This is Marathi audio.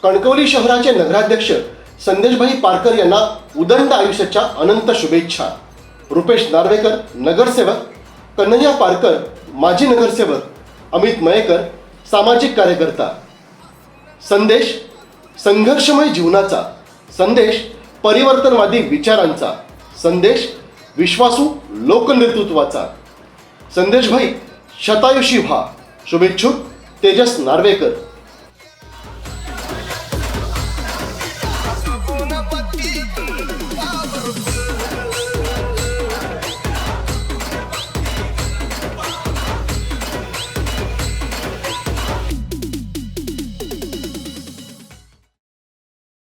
कणकवली शहराचे नगराध्यक्ष संदेशभाई पारकर यांना उदंड आयुष्याच्या अनंत शुभेच्छा. रुपेश नार्वेकर नगरसेवक, कन्हैया पारकर माजी नगरसेवक, अमित मयेकर सामाजिक कार्यकर्ता. संदेश संघर्षमय जीवनाचा, संदेश परिवर्तनवादी विचारांचा, संदेश विश्वासू लोकनेतृत्वाचा. संदेशभाई शतायुषी व्हा. शुभेच्छुक तेजस नार्वेकर.